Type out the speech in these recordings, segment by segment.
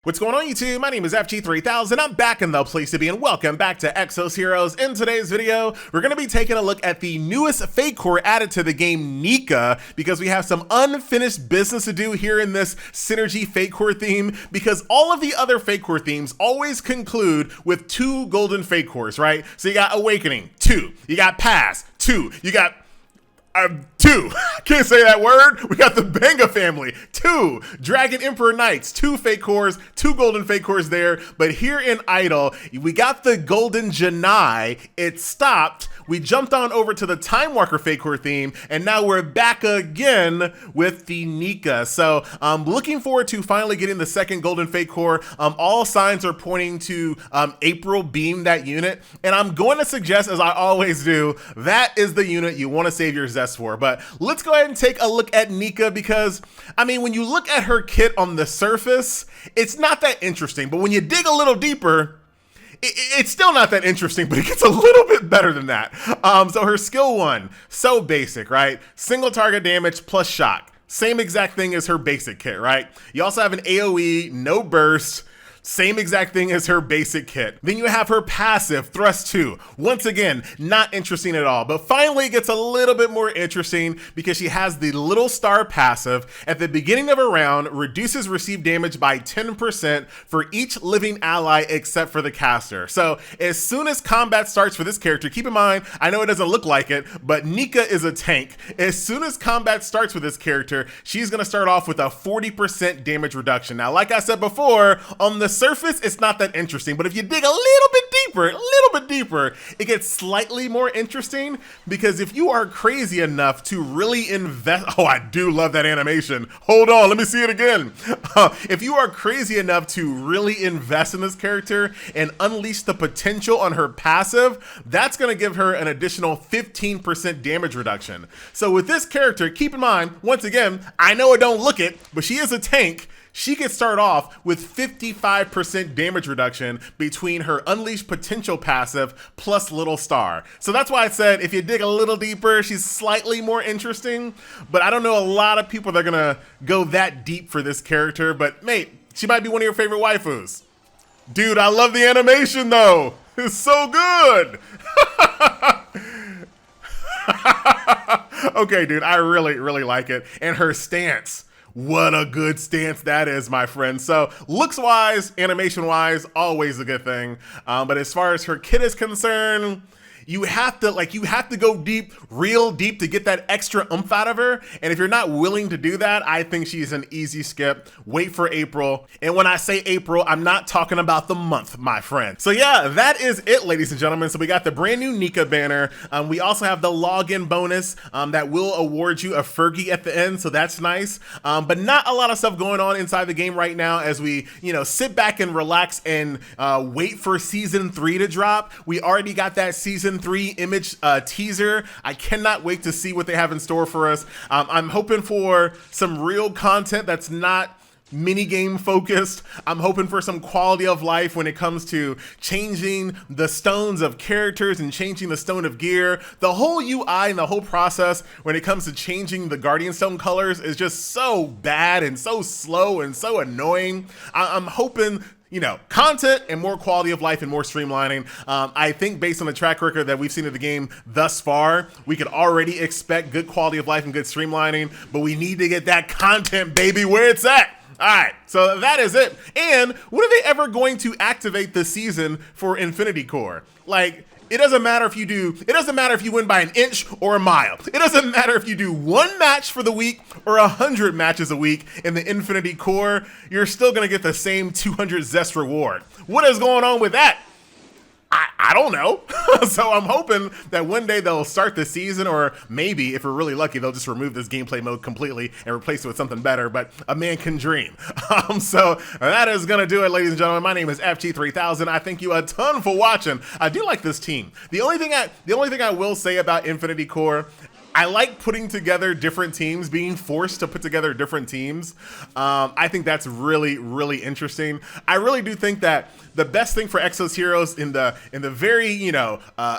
What's going on YouTube? My name is FG3000. I'm back in the place to be and welcome back to Exos Heroes. In today's video, we're going to be taking a look at the newest fake core added to the game Nika because we have some unfinished business to do here in this synergy fake core theme because all of the other fake core themes always conclude with 2 golden fake cores, right? So you got Awakening, 2. You got Pass, 2. You got 2. Can't say that word. We got the Benga family. 2. Dragon Emperor Knights. 2 fake cores. 2 golden fake cores there. But here in Idle, we got the golden Janai. It stopped. We jumped on over to the Time Walker fake core theme, and now we're back again with the Nika. So I'm looking forward to finally getting the second golden fake core. All signs are pointing to April being that unit, and I'm going to suggest, as I always do, that is the unit you want to save your zest for. But let's go ahead and take a look at Nika because, I mean, when you look at her kit on the surface, it's not that interesting, but when you dig a little deeper, it's still not that interesting, but it gets a little bit better than that. So her skill 1, so basic, right? Single target damage plus shock. Same exact thing as her basic kit, right? You also have an AoE, no burst. Same exact thing as her basic kit. Then you have her passive, Thrust 2. Once again, not interesting at all, but finally it gets a little bit more interesting because she has the little star passive. At the beginning of a round, reduces received damage by 10% for each living ally except for the caster. So as soon as combat starts for this character, keep in mind, I know it doesn't look like it, but Nika is a tank. As soon as combat starts with this character, she's gonna start off with a 40% damage reduction. Now, like I said before, on the surface, it's not that interesting, but if you dig a little bit deeper, it gets slightly more interesting because if you are crazy enough to really invest, oh, I do love that animation. Hold on, let me see it again. If you are crazy enough to really invest in this character and unleash the potential on her passive, that's gonna give her an additional 15% damage reduction. So with this character, keep in mind, once again, I know it don't look it, but she is a tank. She could start off with 55% damage reduction between her Unleashed Potential passive plus Little Star. So that's why I said if you dig a little deeper, she's slightly more interesting, but I don't know a lot of people that are gonna go that deep for this character, but mate, she might be one of your favorite waifus. Dude, I love the animation though. It's so good. Okay, dude, I really like it. And her stance. What a good stance that is, my friend. So looks-wise, animation-wise, always a good thing. But as far as her kit is concerned, you have to go deep, real deep to get that extra oomph out of her. And if you're not willing to do that, I think she's an easy skip. Wait for April. And when I say April, I'm not talking about the month, my friend. So yeah, that is it, ladies and gentlemen. So we got the brand new Nika banner. We also have the login bonus that will award you a Fergie at the end. So that's nice. But not a lot of stuff going on inside the game right now as we, sit back and relax and wait for season 3 to drop. We already got that season 3 image teaser. I cannot wait to see what they have in store for us. I'm hoping for some real content that's not mini game focused. I'm hoping for some quality of life when it comes to changing the stones of characters and changing the stone of gear. The whole UI and the whole process when it comes to changing the Guardian Stone colors is just so bad and so slow and so annoying. I'm hoping content and more quality of life and more streamlining. I think based on the track record that we've seen of the game thus far, we could already expect good quality of life and good streamlining, but we need to get that content, baby, where it's at. All right, so that is it. And when are they ever going to activate the season for Infinity Core? Like, it doesn't matter if you win by an inch or a mile. It doesn't matter if you do 1 match for the week or 100 matches a week in the Infinity Core, you're still gonna get the same 200 Zest reward. What is going on with that? I don't know. So I'm hoping that one day they'll start the season, or maybe if we're really lucky, they'll just remove this gameplay mode completely and replace it with something better, but a man can dream. So that is gonna do it, ladies and gentlemen. My name is FG3000. I thank you a ton for watching. I do like this team. The only thing I will say about Infinity Core, I like putting together different teams, being forced to put together different teams. I think that's really interesting. I really do think that the best thing for Exos Heroes in the very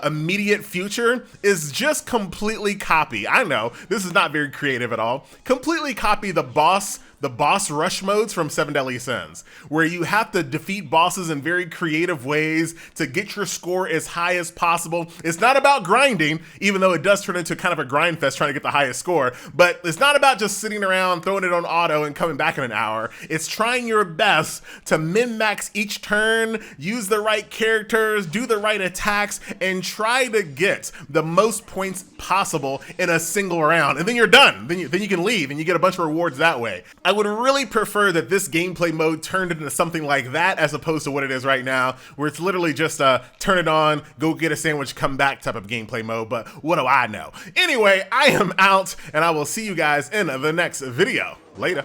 immediate future is just completely copy. I know this is not very creative at all. Completely copy the boss the boss rush modes from Seven Deadly Sins, where you have to defeat bosses in very creative ways to get your score as high as possible. It's not about grinding, even though it does turn into kind of a grind fest trying to get the highest score, but it's not about just sitting around, throwing it on auto and coming back in an hour. It's trying your best to min-max each turn, use the right characters, do the right attacks, and try to get the most points possible in a single round. And then you're done. Then you can leave and you get a bunch of rewards that way. I would really prefer that this gameplay mode turned into something like that as opposed to what it is right now, where it's literally just turn it on, go get a sandwich, come back type of gameplay mode, but what do I know? Anyway, I am out, and I will see you guys in the next video. Later.